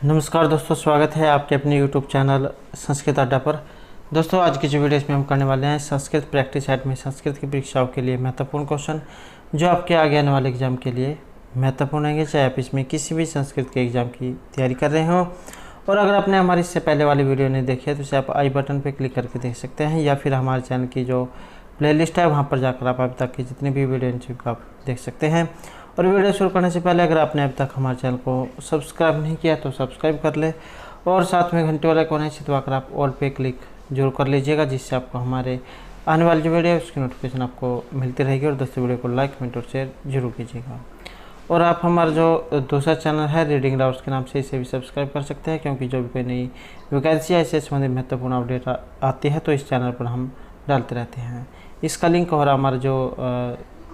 नमस्कार दोस्तों, स्वागत है आपके अपने YouTube चैनल संस्कृत अड्डा पर। दोस्तों, आज की जो वीडियो इसमें हम करने वाले हैं संस्कृत प्रैक्टिस सेट में संस्कृत की परीक्षाओं के लिए महत्वपूर्ण क्वेश्चन जो आपके आगे आने वाले एग्जाम के लिए महत्वपूर्ण होंगे, चाहे आप इसमें किसी भी संस्कृत के एग्ज़ाम की तैयारी कर रहे हो। और अगर आपने हमारी इससे पहले वाली वीडियो नहीं देखी है तो इसे आप आई बटन पर क्लिक करके देख सकते हैं, या फिर हमारे चैनल की जो प्लेलिस्ट है वहाँ पर जाकर आप अभी तक की जितनी भी वीडियो आप देख सकते हैं। और वीडियो शुरू करने से पहले अगर आपने अब तक हमारे चैनल को सब्सक्राइब नहीं किया तो सब्सक्राइब कर ले, और साथ में घंटे वाले कोने से दबाकर आप ऑल पे क्लिक जरूर कर लीजिएगा, जिससे आपको हमारे आने वाली जो वीडियो है उसकी नोटिफिकेशन आपको मिलती रहेगी। और दोस्तों, वीडियो को लाइक कमेंट और शेयर जरूर कीजिएगा। और आप हमारा जो दूसरा चैनल है रीडिंग डाउट्स के नाम से, इसे भी सब्सक्राइब कर सकते हैं, क्योंकि जो भी कोई नई वैकेंसी है इससे संबंधित महत्वपूर्ण अपडेट आती है तो इस चैनल पर हम डालते रहते हैं। इसका लिंक और हमारा जो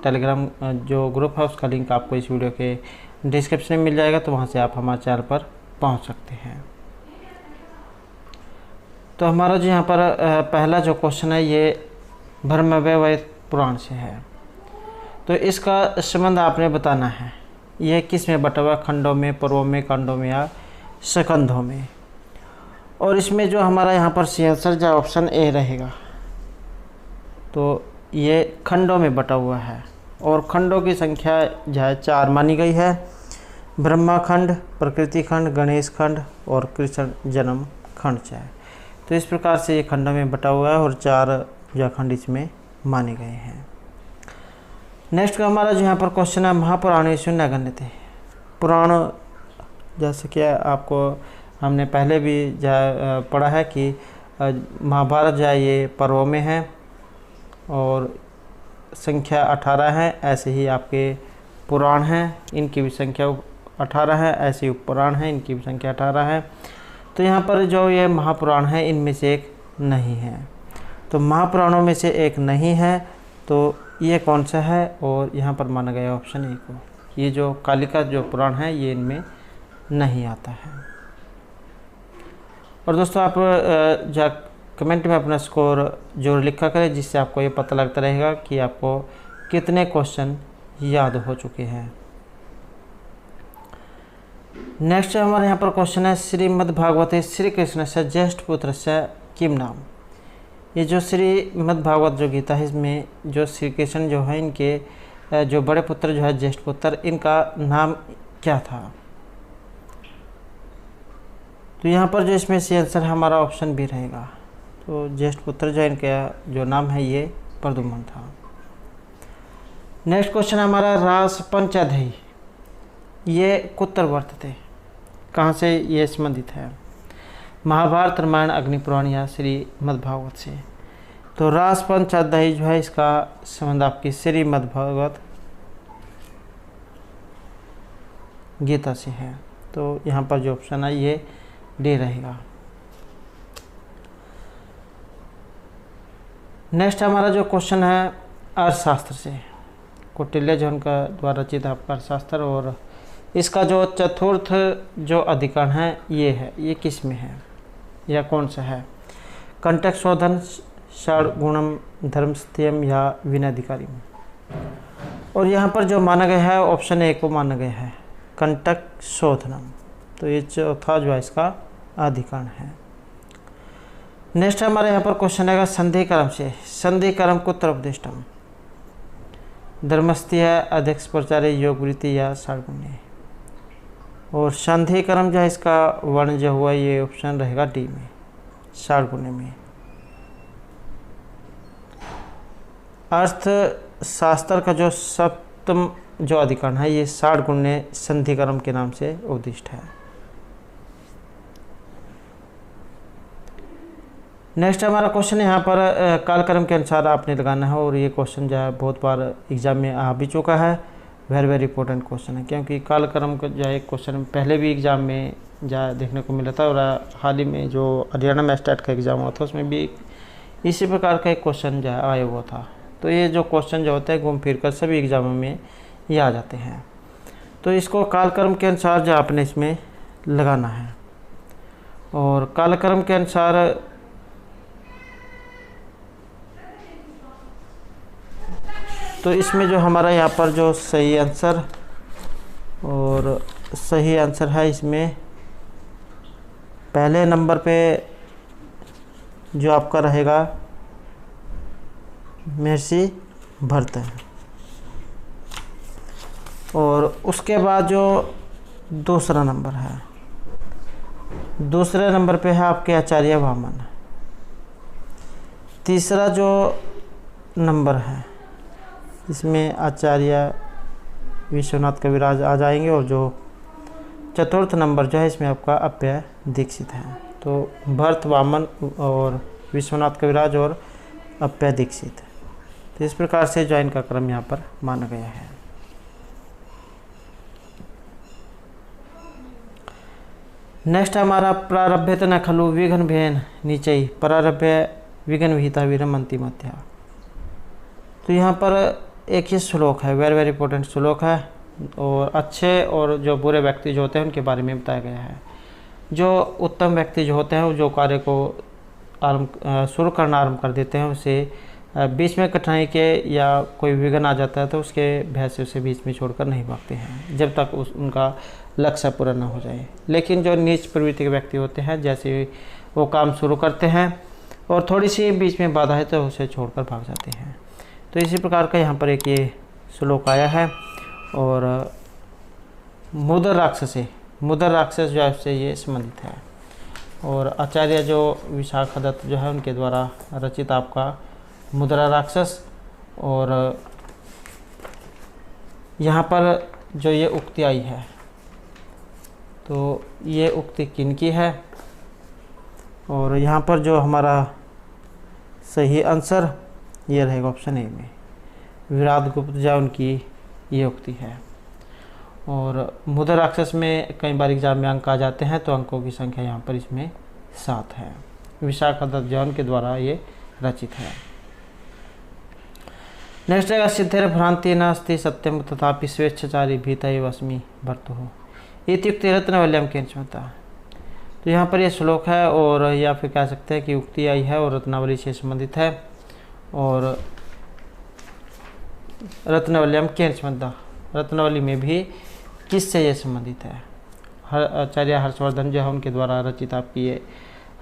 टेलीग्राम जो ग्रुप है उसका लिंक आपको इस वीडियो के डिस्क्रिप्शन में मिल जाएगा, तो वहाँ से आप हमारे चैनल पर पहुँच सकते हैं। तो हमारा जो यहाँ पर पहला जो क्वेश्चन है ये ब्रह्मवैवर्त पुराण से है। तो इसका संबंध आपने बताना है, यह किस में बटा हुआ, खंडों में, पर्वों में, कांडों में या स्कंधों में। और इसमें जो हमारा यहाँ पर सी आंसर जो ऑप्शन ए रहेगा, तो ये खंडों में बटा हुआ है। और खंडों की संख्या जो है 4 मानी गई है, ब्रह्मा खंड, प्रकृति खंड, गणेश खंड और कृष्ण जन्म खंड है। तो इस प्रकार से ये खंडों में बटा हुआ है और 4 जो खंड इसमें माने गए हैं। नेक्स्ट का हमारा जो यहाँ पर क्वेश्चन है, महापुराणेषु न गण्यते। पुराण जैसे कि आपको हमने पहले भी पढ़ा है कि महाभारत जो है ये पर्वों में है और संख्या 18 है। ऐसे ही आपके पुराण हैं, इनकी भी संख्या 18 है। ऐसे ही उपपुराण हैं, इनकी भी संख्या 18 है। तो यहाँ पर जो ये महापुराण है इनमें से एक नहीं है, तो महापुराणों में से एक नहीं है, तो ये कौन सा है? और यहाँ पर माना गया ऑप्शन ए को। ये जो कालिका जो पुराण है ये इनमें नहीं आता है। और दोस्तों, आप कमेंट में अपना स्कोर जरूर लिखा करें, जिससे आपको ये पता लगता रहेगा कि आपको कितने क्वेश्चन याद हो चुके हैं। नेक्स्ट हमारे यहाँ पर क्वेश्चन है, श्रीमद्भागवते श्री कृष्ण से ज्येष्ठ पुत्र से किम नाम। ये जो श्रीमद्भागवत जो गीता है इसमें जो श्री कृष्ण जो है इनके जो बड़े पुत्र जो है ज्येष्ठ पुत्र, इनका नाम क्या था? तो यहाँ पर जो इसमें सी आंसर हमारा ऑप्शन बी रहेगा। तो ज्येष्ठ पुत्र जो इनका जो नाम है ये प्रद्युम्न था। नेक्स्ट क्वेश्चन हमारा, रास पंचाध्यायी ये कुत्र वर्तते, कहाँ से ये संबंधित है? महाभारत, रामायण, अग्निपुराण या श्रीमद्भागवत से। तो रास पंचाध्यायी जो है इसका संबंध आपकी श्रीमद्भागवत गीता से है। तो यहाँ पर जो ऑप्शन है ये डी रहेगा। नेक्स्ट हमारा जो क्वेश्चन है अर्थशास्त्र से, कौटिल्य जो उनका द्वारा रचित आपका अर्थशास्त्र, और इसका जो चतुर्थ जो अधिकरण है ये है, ये किस में है या कौन सा है? कंटक शोधन, षड्गुणम, धर्मस्थ्यम या विनयाधिकारिम। और यहाँ पर जो माना गया है ऑप्शन ए को माना गया है, कंटक शोधनम। तो ये चौथा जो है इसका अधिकरण है। नेक्स्ट हमारे यहाँ पर क्वेश्चन आएगा संधि कर्म से, संधि कर्म कुत्र उपदिष्टम। धर्मस्थ्य, अध्यक्ष प्रचारे, योग वृत्ति या षड्गुण्य। और संधि कर्म जो है इसका वर्ण जो हुआ ये ऑप्शन रहेगा डी में, षड्गुण्य में। अर्थशास्त्र का जो सप्तम जो अधिकरण है ये षड्गुण्य संधि कर्म के नाम से उद्दिष्ट है। नेक्स्ट हमारा क्वेश्चन यहाँ पर कालक्रम के अनुसार आपने लगाना है, और ये क्वेश्चन जो है बहुत बार एग्जाम में आ भी चुका है। वेरी इंपॉर्टेंट क्वेश्चन है, क्योंकि कालक्रम का जो एक क्वेश्चन पहले भी एग्जाम में जा देखने को मिला था, और हाल ही में जो हरियाणा में स्टेट का एग्ज़ाम हुआ था उसमें भी इसी प्रकार का एक क्वेश्चन जो है आया हुआ था। तो ये जो क्वेश्चन जो होता है घूम फिर कर सभी एग्जामों में ये आ जाते हैं। तो इसको कालक्रम के अनुसार जो आपने इसमें लगाना है, और कालक्रम के अनुसार तो इसमें जो हमारा यहाँ पर जो सही आंसर और सही आंसर है इसमें पहले नंबर पे जो आपका रहेगा महर्षि भरत है, और उसके बाद जो दूसरा नंबर है, दूसरे नंबर पे है आपके आचार्य वामन। तीसरा जो नंबर है इसमें आचार्य विश्वनाथ कविराज आ जाएंगे, और जो चतुर्थ नंबर जो है इसमें आपका अप्पय दीक्षित है। तो भरत, वामन और विश्वनाथ कविराज और अप्पय दीक्षित। तो इस प्रकार से जो इनका क्रम यहाँ पर माना गया है। नेक्स्ट हमारा प्रारभ्यत न खलु विघ्न भेन नीचे प्रारभ्य विघ्न विहिता वीरम अंतिमत्या। तो यहाँ पर एक ही श्लोक है, वेरी वेरी इंपॉर्टेंट श्लोक है, और अच्छे और जो बुरे व्यक्ति जो होते हैं उनके बारे में बताया गया है। जो उत्तम व्यक्ति जो होते हैं जो कार्य को शुरू करना आरंभ कर देते हैं, उसे बीच में कठिनाई के या कोई विघ्न आ जाता है तो उसके भय से उसे बीच में छोड़कर नहीं भागते हैं जब तक उनका लक्ष्य पूरा ना हो जाए। लेकिन जो नीच प्रवृत्ति के व्यक्ति होते हैं, जैसे वो काम शुरू करते हैं और थोड़ी सी बीच में बाधा है तो उसे छोड़कर भाग जाते हैं। तो इसी प्रकार का यहाँ पर एक ये श्लोक आया है। और मुदर राक्षस जो है उससे ये संबंधित है। और आचार्य जो विशाखदत्त जो है उनके द्वारा रचित आपका मुद्रा राक्षस। और यहाँ पर जो ये उक्ति आई है, तो ये उक्ति किनकी है? और यहाँ पर जो हमारा सही आंसर ये रहेगा ऑप्शन ए में, विराट गुप्त जो उनकी ये उक्ति है। और मुद्रा राक्षस में कई बार एग्जाम में अंक आ जाते हैं, तो अंकों की संख्या यहाँ पर इसमें 7 है। विशाखदत्त जौन के द्वारा ये रचित है। नेक्स्ट है सिद्धेर भ्रांति नास्ति सत्यम तथापि स्वेच्छाचारी भीता वस्मी भर्तु हो इत्युक्ति रत्नवल्यम के क्षमता। तो यहाँ पर ये श्लोक है, और या फिर कह सकते हैं कि उक्ति आई है और रत्नावली से संबंधित है। और रत्नवल्यम के क्षमता, रत्नावली में भी किससे ये संबंधित है? आचार्य हर्षवर्धन जो है उनके द्वारा रचित आपकी ये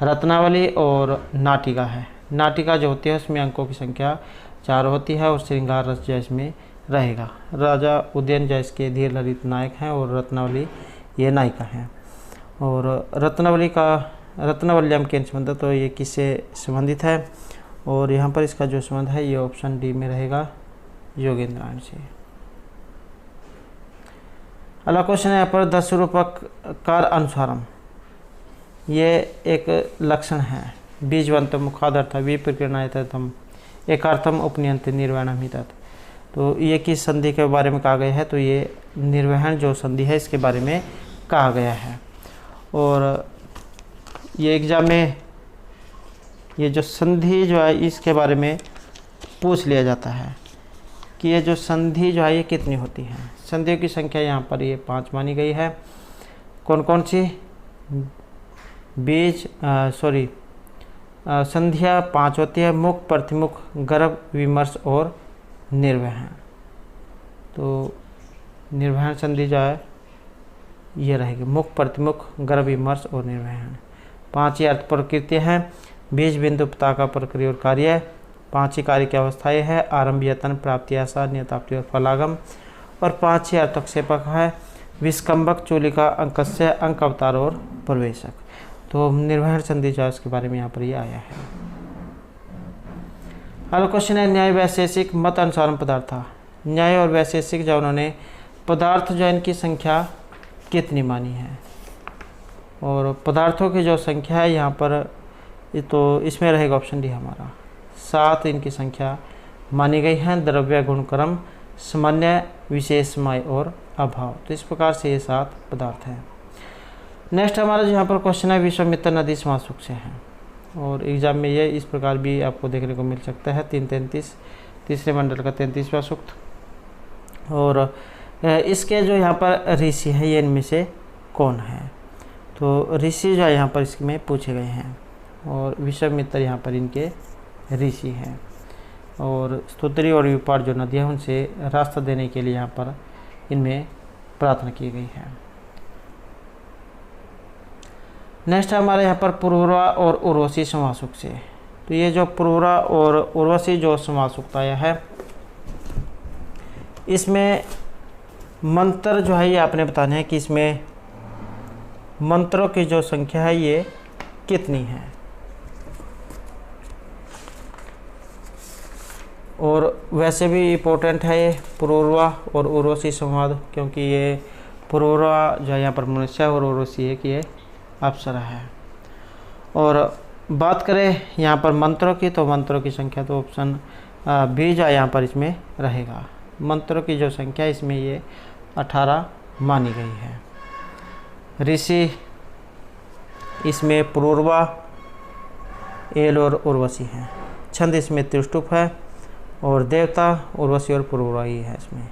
रत्नावली और नाटिका है। नाटिका जो होती है उसमें अंकों की संख्या 4 होती है, और श्रृंगार रस जो इसमें रहेगा। राजा उदयन जो इसके धीर ललित नायक हैं, और रत्नावली ये नायिका हैं। और रत्नावल्यम के संबंध, तो ये किससे संबंधित है? और यहाँ पर इसका जो संबंध है ये ऑप्शन डी में रहेगा, योगेंद्रायण से। अगला क्वेश्चन है यहाँ पर दशरूपकार अनुसारम, ये एक लक्षण है। बीजवंतम मुखादर्थ विप्रकीर्णायतम एकार्थम उपनियंत निर्वहणम ही तत्। तो ये किस संधि के बारे में कहा गया है? तो ये निर्वहन जो संधि है इसके बारे में कहा गया है। और ये एग्जाम में ये जो संधि जो है इसके बारे में पूछ लिया जाता है कि ये जो संधि जो है ये कितनी होती है। संधियों की संख्या यहाँ पर ये 5 मानी गई है। कौन कौन सी? संध्या 5 होती है, मुख, प्रतिमुख, गर्भ, विमर्श और निर्वहन। तो निर्वहन संधि जो है ये रहेगी, मुख, प्रतिमुख, गर्भ, विमर्श और निर्वहन। 5 ही अर्थ प्रकृति हैं, बीज, बिंदु, पताका, प्रक्रिया और कार्य। 5 ही कार्य की अवस्थाएं है, आरंभ, यतन, प्राप्ति, आशा, नियताप्ति और फलागम। और 5 ही अर्थक्षेपक है, विस्कंबक, चूलिका, अंकस्य, अंक, अवतार और प्रवेशक। तो निर्वहन संधि जो है उसके बारे में यहाँ पर ये आया है। अगला क्वेश्चन है न्याय वैशेषिक मत अनुसार पदार्थ। न्याय और वैशेषिक जो उन्होंने पदार्थ जो इनकी संख्या कितनी मानी है? और पदार्थों की जो संख्या है यहाँ पर तो इसमें रहेगा ऑप्शन डी हमारा, 7 इनकी संख्या मानी गई है। द्रव्य, गुण, क्रम, सामान्य, विशेषमय और अभाव। तो इस प्रकार से ये 7 पदार्थ हैं। नेक्स्ट हमारा जो यहाँ पर क्वेश्चन है विश्वामित्र नदी समासुक से है, और एग्जाम में ये इस प्रकार भी आपको देखने को मिल सकता है। 3-33 तीसरे मंडल का 33वां सूक्त। और इसके जो यहाँ पर ऋषि हैं ये इनमें से कौन है? तो ऋषि जो है यहाँ पर इसमें पूछे गए हैं, और विश्वामित्र यहाँ पर इनके ऋषि हैं। और स्तोत्री और विपाट जो नदियाँ उनसे रास्ता देने के लिए यहाँ पर इनमें प्रार्थना की गई है। नेक्स्ट है हमारे यहाँ पर पुरुरवा और उर्वशी समासुक से। तो ये जो पुरुरवा और उर्वशी जो समासुक्त आया है, इसमें मंत्र जो है ये आपने बताना है कि इसमें मंत्रों की जो संख्या है ये कितनी है। और वैसे भी इम्पोर्टेंट है ये पुरुरवा और उर्वशी संवाद, क्योंकि ये पुरुरवा जो है यहाँ पर मनुष्य और उर्वशी है कि ये अप्सरा है। और बात करें यहाँ पर मंत्रों की, तो मंत्रों की संख्या तो ऑप्शन बी जो यहाँ पर इसमें रहेगा। मंत्रों की जो संख्या इसमें ये 18 मानी गई है। ऋषि इसमें पुरुरवा, एल और उर्वशी हैं। छंद इसमें त्रिष्टुप है और देवता उर्वशी और पुरुरवा ही है इसमें।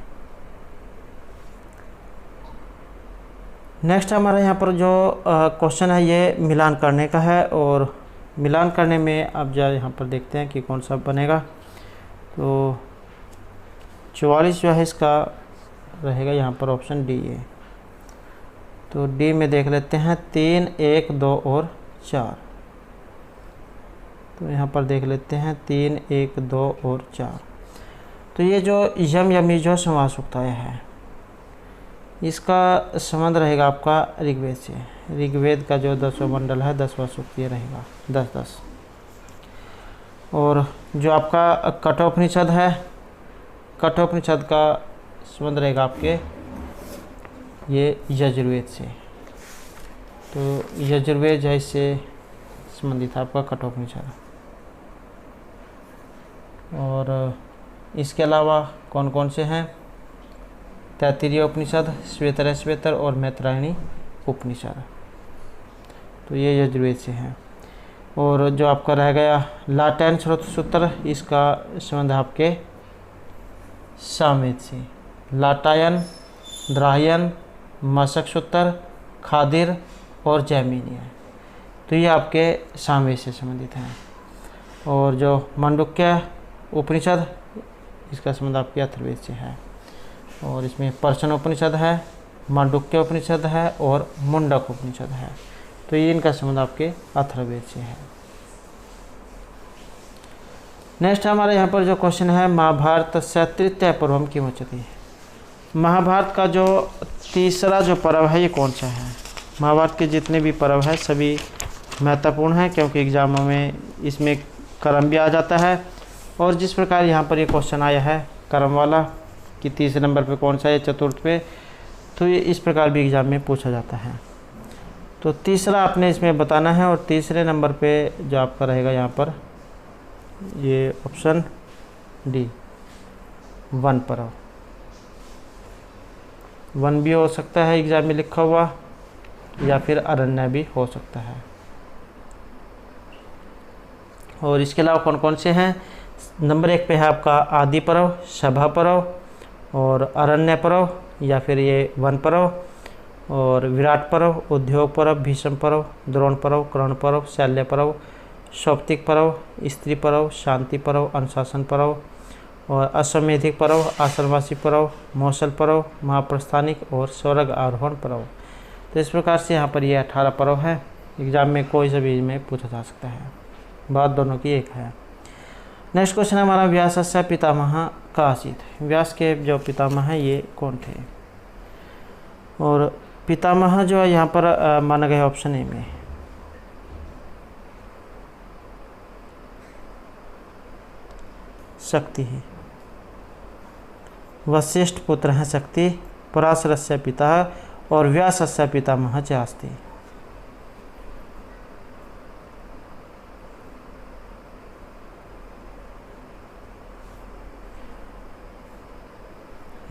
नेक्स्ट हमारा यहाँ पर जो क्वेश्चन है ये मिलान करने का है, और मिलान करने में अब जो यहाँ पर देखते हैं कि कौन सा बनेगा। तो 44 जो है इसका रहेगा यहाँ पर ऑप्शन डी है। तो डी में देख लेते हैं 3, 1, 2 और 4। तो यहाँ पर देख लेते हैं 3, 1, 2 और 4। तो ये जो यम यमी जो समासुक्त आया है, इसका संबंध रहेगा आपका ऋग्वेद से। ऋग्वेद का जो 10वां मंडल है 10वां सूक्त ये रहेगा 10-10। और जो आपका कठोपनिषद है, कठोपनिषद का संबंध रहेगा आपके ये यजुर्वेद से। तो यजुर्वेद जो है इससे संबंधित है आपका कठोपनिषद। और इसके अलावा कौन कौन से हैं? तैत्तिरीय उपनिषद, श्वेतर और मैत्रायणी उपनिषद। तो ये यजुर्वेद से हैं। और जो आपका रह गया लाटैन स्रोत सूत्र, इसका संबंध आपके सामवेद से। लाटायन, द्राह्यन, मशक सूत्र, खादिर और जैमिनी है। तो ये आपके सामवेद से संबंधित हैं। और जो मांडुक्य उपनिषद, इसका संबंध आपके अथर्ववेद से है। और इसमें पर्शन उपनिषद है, मांडुक्य उपनिषद है और मुंडक उपनिषद है। तो ये इनका संबंध आपके अथर्ववेद से है। नेक्स्ट हमारे यहाँ पर जो क्वेश्चन है, महाभारत से तृतीय पर्वम किम उच्यते। महाभारत का जो तीसरा जो पर्व है ये कौन सा है? महाभारत के जितने भी पर्व है सभी महत्वपूर्ण हैं, क्योंकि एग्जामों में इसमें कर्म भी आ जाता है। और जिस प्रकार यहाँ पर ये क्वेश्चन आया है कर्म वाला कि तीसरे नंबर पे कौन सा है, चतुर्थ पे, तो ये इस प्रकार भी एग्ज़ाम में पूछा जाता है। तो तीसरा आपने इसमें बताना है। और तीसरे नंबर पे जो आपका रहेगा यहाँ पर ये ऑप्शन डी, वन पर्व। वन भी हो सकता है एग्ज़ाम में लिखा हुआ, या फिर अरण्य भी हो सकता है। और इसके अलावा कौन कौन से हैं? नंबर 1 पे है आपका आदि पर्व, सभा पर्व और अरण्य पर्व, या फिर ये वन पर्व और विराट पर्व, उद्योग पर्व, भीष्म पर्व, द्रोण पर्व, कर्ण पर्व, शैल्य पर्व, सौप्तिक पर्व, स्त्री पर्व, शांति पर्व, अनुशासन पर्व और अश्वमेधिक पर्व, आश्रमवासी पर्व, मौसल पर्व, महाप्रस्थानिक और स्वर्ग आरोहण पर्व। तो इस प्रकार से यहाँ पर ये 18 पर्व है। एग्जाम में कोई सा भी में पूछा जा सकता है, बात दोनों की एक है। नेक्स्ट क्वेश्चन है हमारा, व्यासस्य पितामह का आसीत। व्यास के जो पितामह हैं ये कौन थे? और पितामह जो है यहाँ पर माना गया ऑप्शन ए में शक्ति है। वशिष्ठ पुत्र हैं शक्ति, पराशरस्य पिता और व्यासस्य पितामह च अस्ति।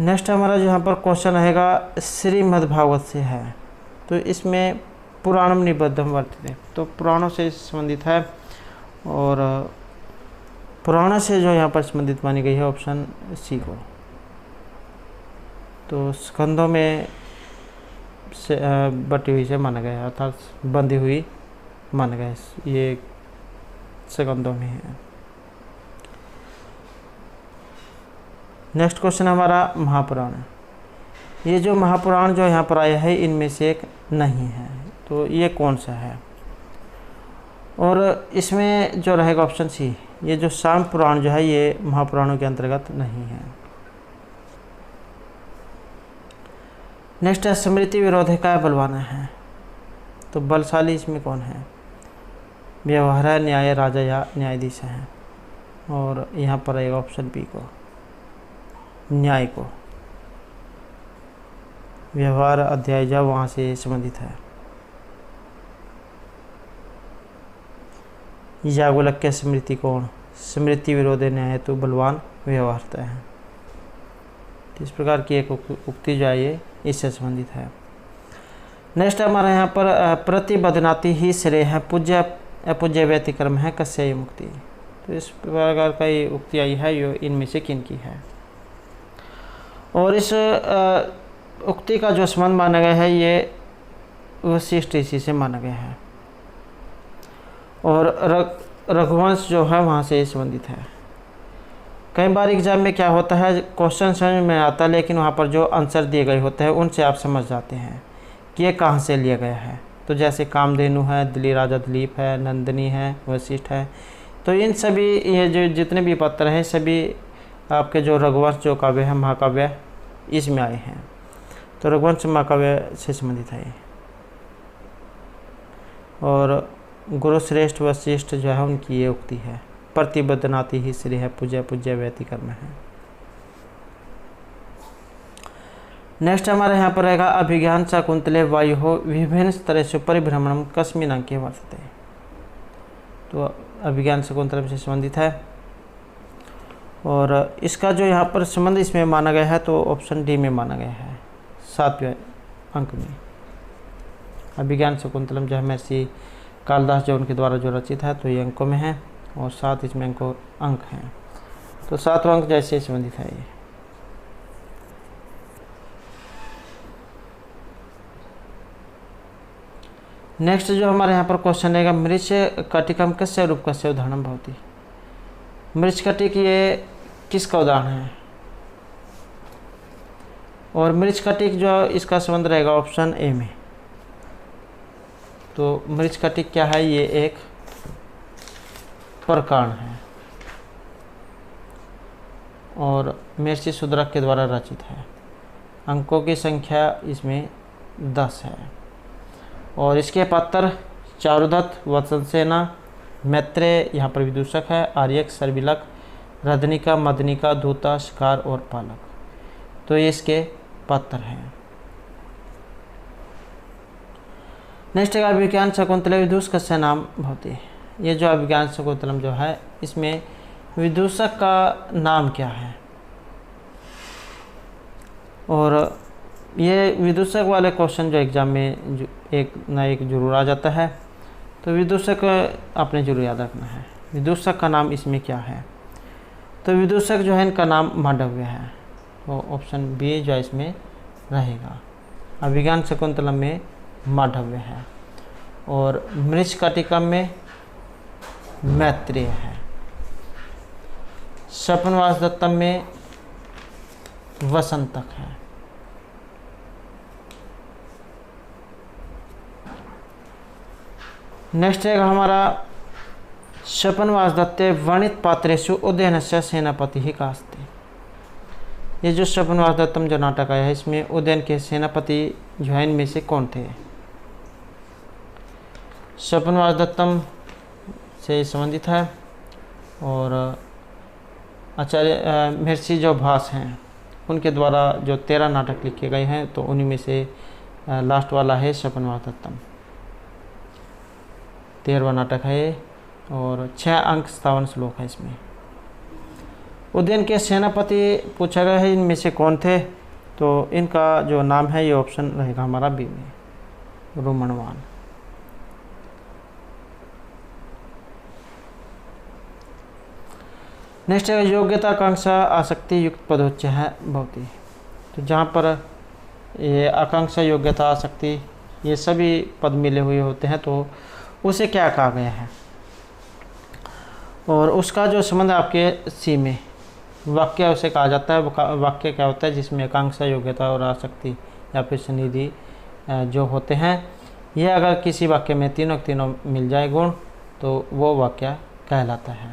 नेक्स्ट हमारा जो यहाँ पर क्वेश्चन रहेगा श्रीमद्भागवत से है। तो इसमें पुराणम निबद्धम वर्तते, तो पुराणों से संबंधित है। और पुराण से जो यहाँ पर संबंधित मानी गई है ऑप्शन सी को। तो स्कंदों में से बटी हुई से माना गया है, अर्थात बंधी हुई माना गया है, ये स्कंदों में है। नेक्स्ट क्वेश्चन हमारा महापुराण। ये जो महापुराण जो यहाँ पर आया है इनमें से एक नहीं है, तो ये कौन सा है? और इसमें जो रहेगा ऑप्शन सी, ये जो शाम पुराण जो है ये महापुराणों के अंतर्गत नहीं है। नेक्स्ट है स्मृति विरोधी का बलवान है, तो बलशाली इसमें कौन है? व्यवहार है, न्याय, राजा या न्यायाधीश है। और यहाँ पर आएगा ऑप्शन बी को, न्याय को। व्यवहार अध्याय जो वहाँ से संबंधित है। याज्ञवल्क्य स्मृति कौन? स्मृति विरोधी न्याय तो बलवान व्यवहारता है। तो इस प्रकार की एक उक्ति जो है ये इससे संबंधित है। नेक्स्ट हमारा यहाँ पर प्रतिबद्धनाति ही श्रेय है, पूज्य अपूज्य व्यतिक्रम है, कस्य मुक्ति। तो इस प्रकार का ये उक्ति आई है, यो इनमें से किन की है? और इस उक्ति का जो संबंध माना गया है ये वशिष्ठ ऋषि से माना गया है। और रघुवंश जो है वहाँ से संबंधित है। कई बार एग्जाम में क्या होता है, क्वेश्चन समझ में आता है लेकिन वहाँ पर जो आंसर दिए गए होते हैं उनसे आप समझ जाते हैं कि ये कहाँ से लिया गया है। तो जैसे कामधेनु है, दिल्ली राजा दिलीप है, नंदिनी है, वशिष्ठ है। तो इन सभी ये जो जितने भी पत्र हैं सभी आपके जो रघुवंश जो काव्य है, महाकाव्य, इसमें आए हैं। तो रघुवंश महाकाव्य से संबंधित है। और गुरुश्रेष्ठ वशिष्ठ जो है उनकी ये उक्ति है, प्रतिबद्धनाति ही श्री है, पूज्य पूज्य व्यतिक्रम है। नेक्स्ट हमारे यहाँ पर रहेगा अभिज्ञान शाकुंतले वायु हो विभिन्न तरह से परिभ्रमणम कस्मिन् अंके वर्तते। तो अभिज्ञान शाकुंतलम से संबंधित है। और इसका जो यहाँ पर संबंध इसमें माना गया है तो ऑप्शन डी में माना गया है, 7वें अंक में। अभिज्ञान शाकुंतलम जो है महर्षि कालिदास जो उनके द्वारा जो रचित है तो ये अंकों में है और 7 इसमें अंक हैं। तो 7वां अंक जैसे संबंधित है ये। नेक्स्ट जो हमारे यहाँ पर क्वेश्चन रहेगा, मृच कटिकम कस्य रूपकस्य उदाहरणं भवति। मृच कटिक ये किसका उदाहरण है? और मृच कटिक जो इसका संबंध रहेगा ऑप्शन ए में। तो मृच कटिक क्या है? ये एक प्रकरण है और महर्षि शूद्रक के द्वारा रचित है। अंकों की संख्या इसमें 10 है और इसके पात्र चारुदत्त, वत्ससेना, मैत्रेय यहाँ पर विदूषक है, आर्यक, सर्विलक, रदनिका, मदनिका, दूता, शिकार और पालक। तो ये इसके पात्र हैं। नेक्स्ट है अभिज्ञान शाकुंतले विदूष कस्य नाम भवति। ये जो अभिज्ञान शाकुंतलम जो है इसमें विदूषक का नाम क्या है? और ये विदूषक वाले क्वेश्चन जो एग्जाम में जो एक ना एक जरूर आ जाता है, तो विदूषक आपने जरूर याद रखना है। विदूषक का नाम इसमें क्या है? तो विदूषक जो है इनका नाम मांडव्य है। तो ऑप्शन बी जो इसमें रहेगा, अभिज्ञान शाकुंतलम में मांडव्य है और मृच्छकटिकम में मैत्रेय है, स्वपनवासदत्तम में वसंतक है। नेक्स्ट है हमारा स्वपनवासदत्ते वर्णित पात्रेषु उदयनस्य सेनापति ही कास्ते। ये जो स्वपनवासदत्तम जो नाटक आया है इसमें उदयन के सेनापति जो है इनमें से कौन थे? स्वपनवासदत्तम से संबंधित है और आचार्य महर्षि जो भास हैं उनके द्वारा जो 13 नाटक लिखे गए हैं तो उन्हीं में से लास्ट वाला है स्वपनवासदत्तम। 13वां नाटक है और 6 अंक 57 श्लोक है इसमें। उदयन के सेनापति पूछा गया है इनमें से कौन थे? तो इनका जो नाम है ये ऑप्शन रहेगा हमारा बी में, रोमणवान। नेक्स्ट है योग्यता, आकांक्षा, आसक्ति युक्त पदोच्च है भवति। तो जहाँ पर ये आकांक्षा, योग्यता, आसक्ति ये सभी पद मिले हुए होते हैं तो उसे क्या कहा गया है? और उसका जो संबंध आपके सी में वाक्य उसे कहा जाता है। वाक्य क्या होता है जिसमें आकांक्षा, योग्यता और आसक्ति या फिर सनिधि जो होते हैं, ये अगर किसी वाक्य में तीनों मिल जाए गुण तो वो वाक्य कहलाता है।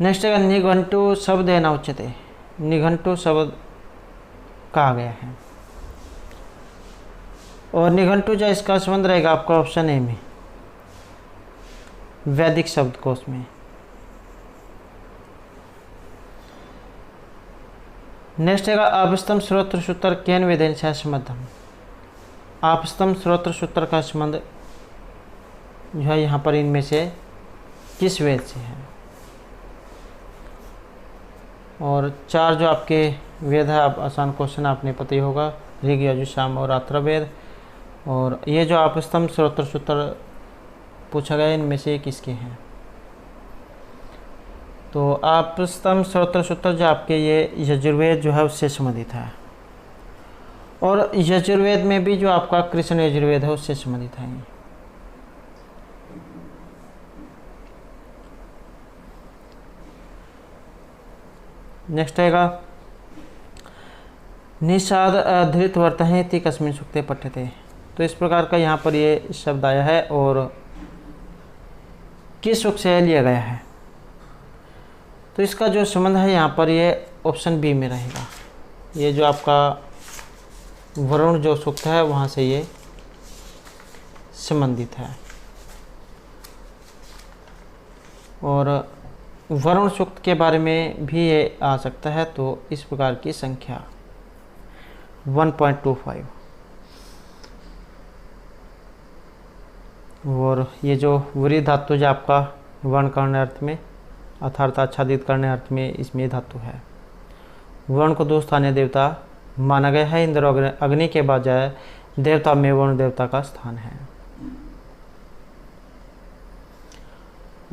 नेक्स्ट है निघंटु शब्द है ना उच्चते। निघंटु शब्द कहा गया है और निघंटु जो इसका संबंध रहेगा आपका ऑप्शन ए में, वैदिक शब्दकोश में। नेक्स्ट है आपस्तम श्रोत्र सूत्र केन वेदेन से संबद्धम। आपस्तम श्रोत्र सूत्र का संबंध जो है यहाँ पर इनमें से किस वेद से है। और 4 जो आपके वेद है, आप आसान क्वेश्चन आपने पता ही होगा, ऋग यजुः साम और अथर्ववेद। और ये जो आपस्तम श्रोत्र सूत्र पूछा गया इनमें से किसके हैं। तो आपस्तम श्रोत्र सूत्र जो आपके ये यजुर्वेद जो है उससे संबंधित है और यजुर्वेद में भी जो आपका कृष्ण यजुर्वेद है उससे संबंधित है। नेक्स्ट आएगा निषाद धृतवर्तहे ति कस्मिन् सूक्ते पठ्यते। तो इस प्रकार का यहाँ पर ये शब्द आया है और किस सूक्त से लिया गया है। तो इसका जो संबंध है यहाँ पर ये ऑप्शन बी में रहेगा। ये जो आपका वरुण जो सूक्त है वहाँ से ये संबंधित है और वरुण सूक्त के बारे में भी ये आ सकता है। तो इस प्रकार की संख्या 1.25 और ये जो वृद्ध धातु जो आपका वर्ण करने अर्थ में अर्थात आच्छादित करने अर्थ में इसमें धातु है। वर्ण को 2 स्थानीय देवता माना गया है। इंद्र और अग्नि के बजाय देवता में वरुण देवता का स्थान है।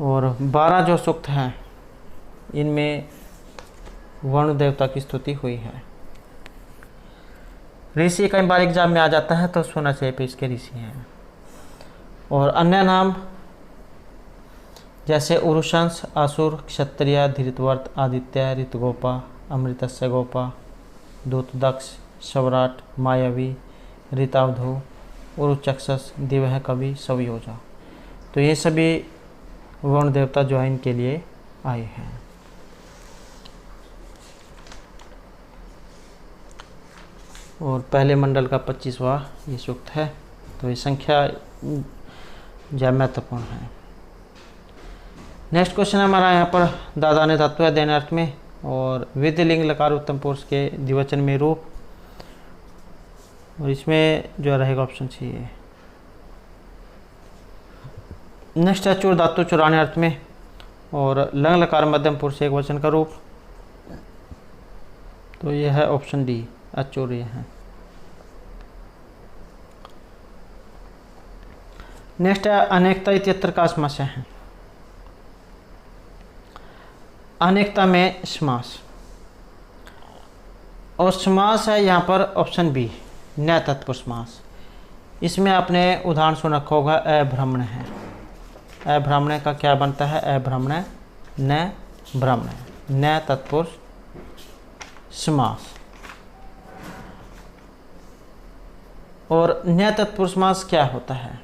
और 12 जो सूक्त हैं इनमें वरुण देवता की स्तुति हुई है। ऋषि कई बार एग्जाम में आ जाता है तो सुना चाहिए पे इसके ऋषि हैं। और अन्य नाम जैसे उरुशंस, असुर, क्षत्रिय, धृतवर्त, आदित्य, ऋतगोपा, अमृतस्य गोपा, दूतदक्ष, सवराट, मायावी, ऋतावधू, उरुचक्षस, दिवह कवि, सवयोजा। तो ये सभी वरुण देवता जो है इनके लिए आए हैं। और पहले मंडल का 25वां ये सूक्त है। तो ये संख्या ज्यादा महत्वपूर्ण है। नेक्स्ट क्वेश्चन हमारा यहाँ पर दादा ने धातु है देन अर्थ में और विधिलिंग लकार उत्तम पुरुष के द्विवचन में रूप। और इसमें जो रहेगा ऑप्शन सी है। नेक्स्ट है चूर धातु चुराने अर्थ में और लंग लकार मध्यम पुरुष एक वचन का रूप। तो यह है ऑप्शन डी अचूर है। नेक्स्ट है अनेकता इत्यत्र का समास है। अनेकता में समास और समास है यहाँ पर ऑप्शन बी न तत्पुरुष समास। इसमें आपने उदाहरण सुन रखा होगा अभ्रमण है। अभ्रमण का क्या बनता है अभ्रमण न भ्रमण न तत्पुरुष समास। और न तत्पुरुष समास क्या होता है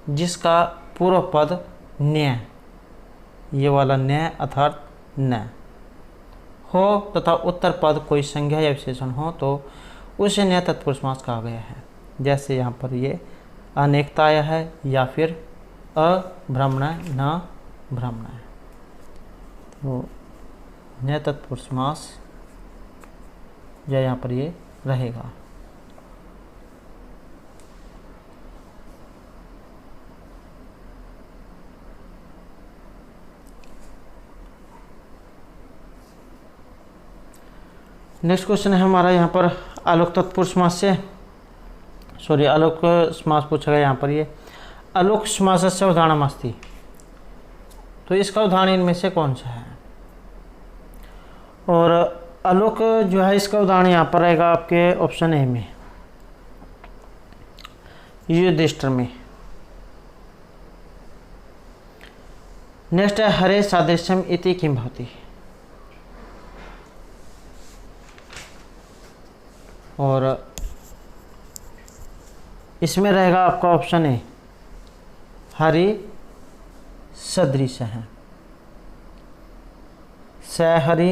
जिसका पूर्व पद न्य ये वाला न्य अर्थात न हो तथा उत्तर पद कोई संज्ञा या विशेषण हो तो उसे न्य तत्पुरुष समास कहा गया है। जैसे यहाँ पर ये अनेकता आया है या फिर अभ्रमण न भ्रमण। तो न्य तत्पुरुष समास जो यहाँ पर ये रहेगा। नेक्स्ट क्वेश्चन है हमारा यहाँ पर आलोक तत्पुरुष समास से आलोक समास पूछा गया यहाँ पर ये आलोक समास से उदाहरणमस्ति। तो इसका उदाहरण इनमें से कौन सा है। और आलोक जो है इसका उदाहरण यहाँ पर रहेगा आपके ऑप्शन ए में युधिष्ठिर में। नेक्स्ट है हरे सादृश्यम इति किम भवति। और इसमें रहेगा आपका ऑप्शन ए हरि सदृश हैं। सहरि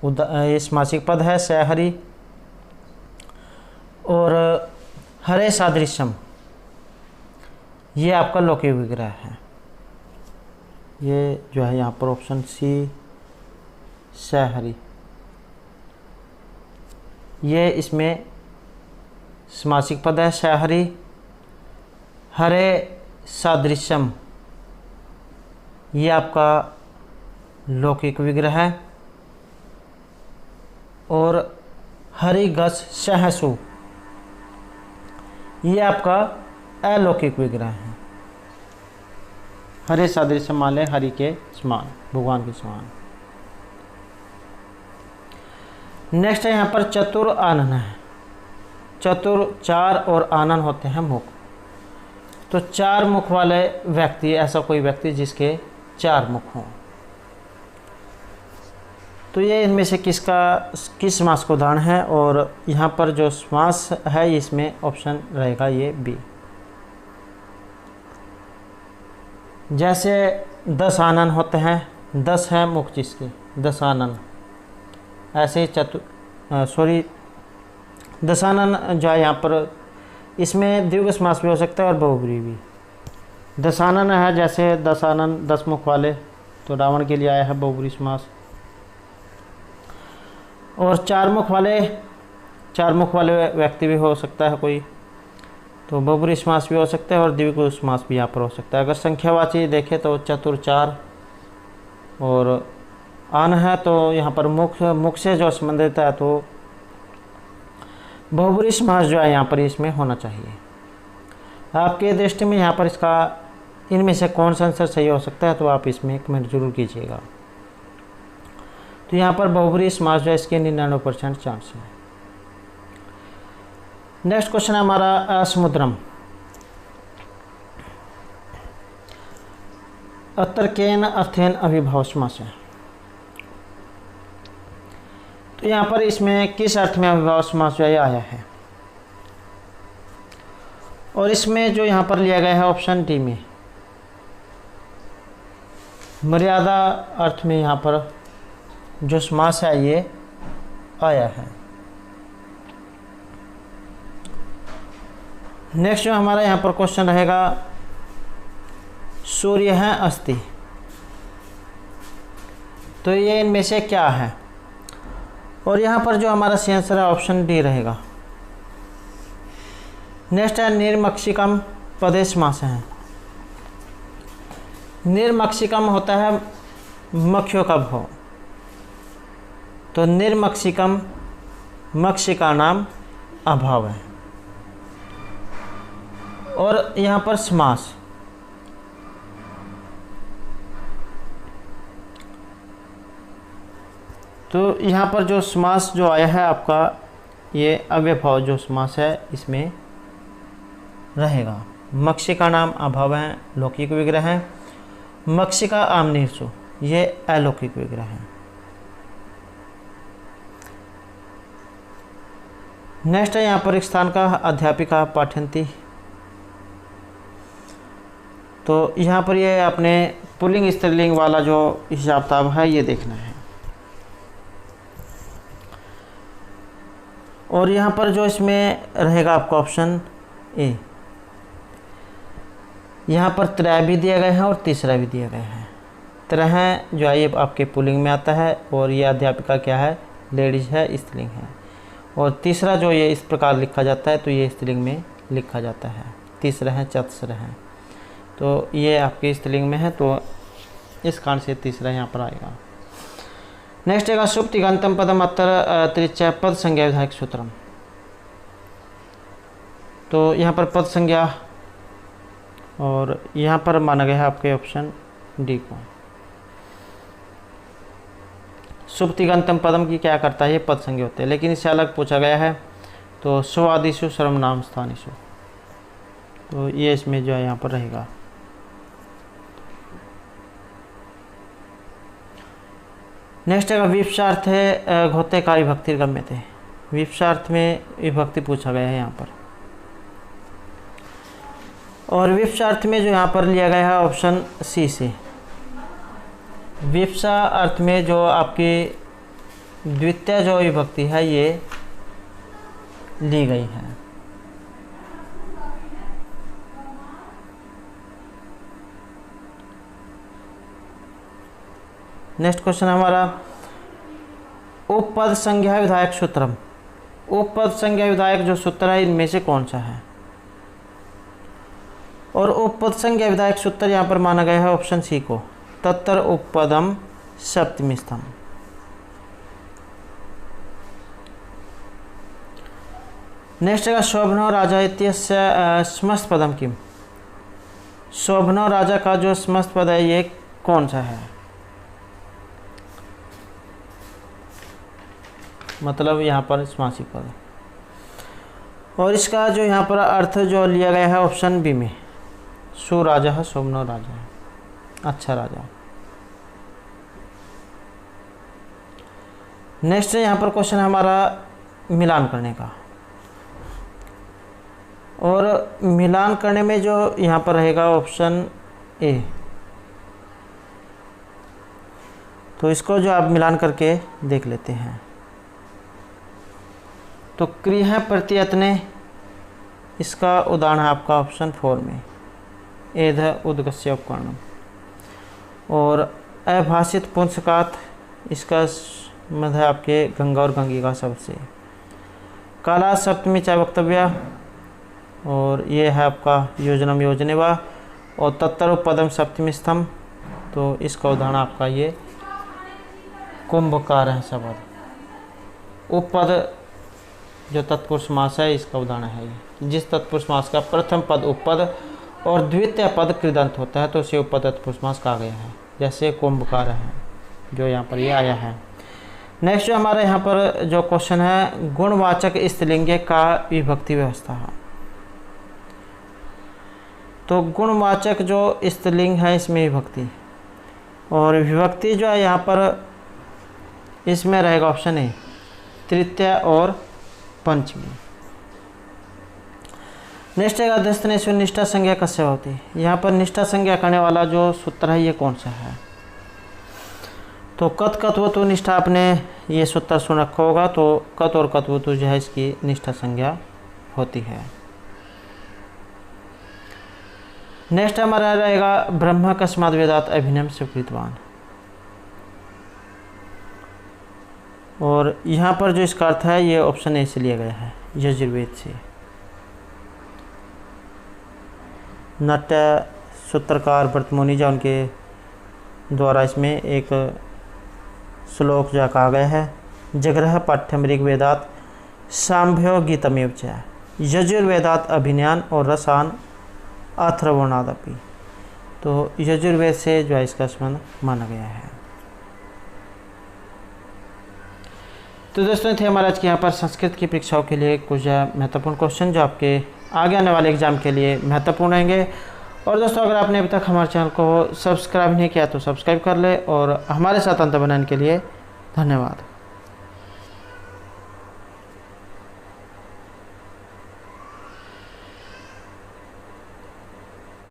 ये समासिक पद है, सहरि। और हरे सादृश्यम ये आपका लौकिक विग्रह है। ये जो है यहाँ पर ऑप्शन सी सहरि, ये इसमें समासिक पद है सहरि। हरे सादृश्यम ये आपका लौकिक विग्रह है। और हरिगस सहसु ये आपका अलौकिक विग्रह है। हरे सादृश्य मान लें हरि के समान, भगवान के समान। नेक्स्ट है यहाँ पर चतुर आनन है। चतुर चार और आनन होते हैं मुख। तो चार मुख वाले व्यक्ति, ऐसा कोई व्यक्ति जिसके चार मुख हों। तो ये इनमें से किस समास का उदाहरण है, और यहाँ पर जो समास है इसमें ऑप्शन रहेगा ये बी। जैसे 10 आनन होते हैं, 10 है मुख जिसके, 10 आनन। ऐसे दशानन जो है यहाँ पर इसमें द्विगु समास भी हो सकता है और बहुब्री भी। दशानन है, जैसे दशानन 10 मुख वाले, तो रावण के लिए आया है बहुब्री समास। और चार मुख वाले व्यक्ति भी हो सकता है कोई, तो बहुब्री समास भी हो सकता है और द्विगु समास भी यहाँ पर हो सकता है। अगर संख्यावाची देखें तो चतुर 4 और आन है, तो यहाँ पर मुख से जो संबंधित है तो बहुब्री समास जो है यहाँ पर इसमें होना चाहिए। आपके दृष्टि में यहाँ पर इसका इनमें से कौन सा आंसर सही हो सकता है, तो आप इसमें कमेंट जरूर कीजिएगा। तो यहाँ पर बहुब्री समास जो है इसके 99% चांस है। नेक्स्ट क्वेश्चन है हमारा समुद्रम। अतर्केन अर्थेन अविभाव समास है। तो यहाँ पर इसमें किस अर्थ में अविभाव समास जो है आया है, और इसमें जो यहाँ पर लिया गया है ऑप्शन डी में मर्यादा अर्थ में यहाँ पर जो समास है ये आया है। नेक्स्ट जो हमारा यहाँ पर क्वेश्चन रहेगा सूर्य है अस्ति। तो ये इनमें से क्या है, और यहाँ पर जो हमारा सही आंसर है ऑप्शन डी रहेगा। नेक्स्ट है निर्मक्षिकम पदे समास है। निर्मक्षिकम होता है मक्खियों का भाव, तो निर्मक्षिकम मक्षिका नाम अभाव है। और यहाँ पर समास तो यहाँ पर जो समास जो आया है आपका ये अव्यभाव जो समास है इसमें रहेगा। मक्षिका नाम अभाव है, लौकिक विग्रह है। मक्षिका आम निर्सु ये अलौकिक विग्रह है। नेक्स्ट है यहाँ पर एक स्थान का अध्यापिका पाठयंती। तो यहाँ पर ये अपने पुल्लिंग स्त्रीलिंग वाला जो हिसाब किताब है ये देखना है। और यहाँ पर जो इसमें रहेगा आपका ऑप्शन ए। यहाँ पर त्रय भी दिया गया है और तीसरा भी दिया गया है। त्रय जो है ये आपके पुल्लिंग में आता है, और ये अध्यापिका क्या है, लेडीज है, स्त्रीलिंग है। और तीसरा जो ये इस प्रकार लिखा जाता है तो ये स्त्रीलिंग में लिखा जाता है। तीसरा है चतस्र है, तो ये आपके स्त्रीलिंग में है, तो इस कारण से तीसरा यहाँ पर आएगा। नेक्स्ट है सुप्तिगंतम पदम अत्तर त्रिच पद संज्ञा विधायक सूत्रम। तो यहाँ पर पद संज्ञा, और यहाँ पर माना गया है आपके ऑप्शन डी को। सुप्तिगंतम पदम की क्या करता है, ये पद संज्ञा होते हैं, लेकिन इससे अलग पूछा गया है। तो स्वादिशु सर्वनाम स्थानिशु, तो ये इसमें जो है यहाँ पर रहेगा। नेक्स्ट है विवक्षार्थ है घोते का विभक्ति गम्य थे। विवक्षार्थ में विभक्ति पूछा गया है यहाँ पर। और विवक्षा अर्थ में जो यहाँ पर लिया गया है ऑप्शन सी से। विवक्षा अर्थ में जो आपकी द्वितीय जो विभक्ति है ये ली गई है। नेक्स्ट क्वेश्चन हमारा उपपद संज्ञा विधायक सूत्रम। उपपद संज्ञा विधायक जो सूत्र है इनमें से कौन सा है? और उपपद संज्ञा विधायक सूत्र यहाँ पर माना गया है ऑप्शन सी को, तत्र उपपदम सप्तमी स्तंभ। नेक्स्ट है शोभनो राजा इत्यस्य समस्त पदम किम। शोभनो राजा का जो समस्त पद है ये कौन सा है? मतलब यहाँ पर समासिक पद। और इसका जो यहाँ पर अर्थ जो लिया गया है ऑप्शन बी में, सुराजा है, शोभनो राजा है, अच्छा राजा। नेक्स्ट है यहाँ पर क्वेश्चन हमारा मिलान करने का। और मिलान करने में जो यहाँ पर रहेगा ऑप्शन ए। तो इसको जो आप मिलान करके देख लेते हैं। तो क्रिया प्रत्ययत्ने, इसका उदाहरण है आपका ऑप्शन 4 में, एध उद्गस्य उपकरणम। और अभाषित पुंसकात, इसका मध्य है आपके गंगा और गंगिका शब्द से। काला सप्तमी च वक्तव्य, और ये है आपका योजनम योजनेवा। और तत्तर उपपदम सप्तमी स्तंभ, तो इसका उदाहरण आपका ये कुंभकार है शब्द। उपपद जो तत्पुरुष समास है इसका उदाहरण है ये। जिस तत्पुरुष समास का प्रथम पद उपपद और द्वितीय पद कृदंत होता है तो उसे उपपद तत्पुरुष समास कहा गया है, जैसे कुंभकार है जो यहाँ पर ये आया है। नेक्स्ट जो हमारा यहाँ पर जो क्वेश्चन है, गुणवाचक स्त्रीलिंग का विभक्ति व्यवस्था है। तो गुणवाचक जो स्त्रीलिंग है इसमें विभक्ति, और विभक्ति जो है यहाँ पर इसमें रहेगा ऑप्शन ए, तृतीय और पंचमी। नेक्स्ट है दस्तनेश्वर निष्ठा संज्ञा कस्य होती। यहाँ पर निष्ठा संज्ञा करने वाला जो सूत्र है ये कौन सा है? तो कत कत्वतु निष्ठा, आपने ये सूत्र सुन रखा होगा। तो कत और कत्वतु जो है इसकी निष्ठा संज्ञा होती है। नेक्स्ट हमारा रहेगा ब्रह्म कस्माद् वेदात् अभिनयम स्वीकृतवान। और यहाँ पर जो इसका अर्थ है ये ऑप्शन ए से लिया गया है, यजुर्वेद से। नाट्य सूत्रकार भरतमुनि जो उनके द्वारा इसमें एक श्लोक जो कहा गया है, जगरह पाठ्यम ऋग्वेदात् सांभ्यो गीतमेव च यजुर्वेदात् अभिनयान और रसान अथर्वणादपि। तो यजुर्वेद से जो है इसका संबंध माना गया है। तो दोस्तों थे हमारे आज के यहाँ पर संस्कृत की परीक्षाओं के लिए कुछ महत्वपूर्ण क्वेश्चन जो आपके आगे आने वाले एग्जाम के लिए महत्वपूर्ण रहेंगे। और दोस्तों अगर आपने अभी तक हमारे चैनल को सब्सक्राइब नहीं किया तो सब्सक्राइब कर ले, और हमारे साथ अंत बनाने के लिए धन्यवाद।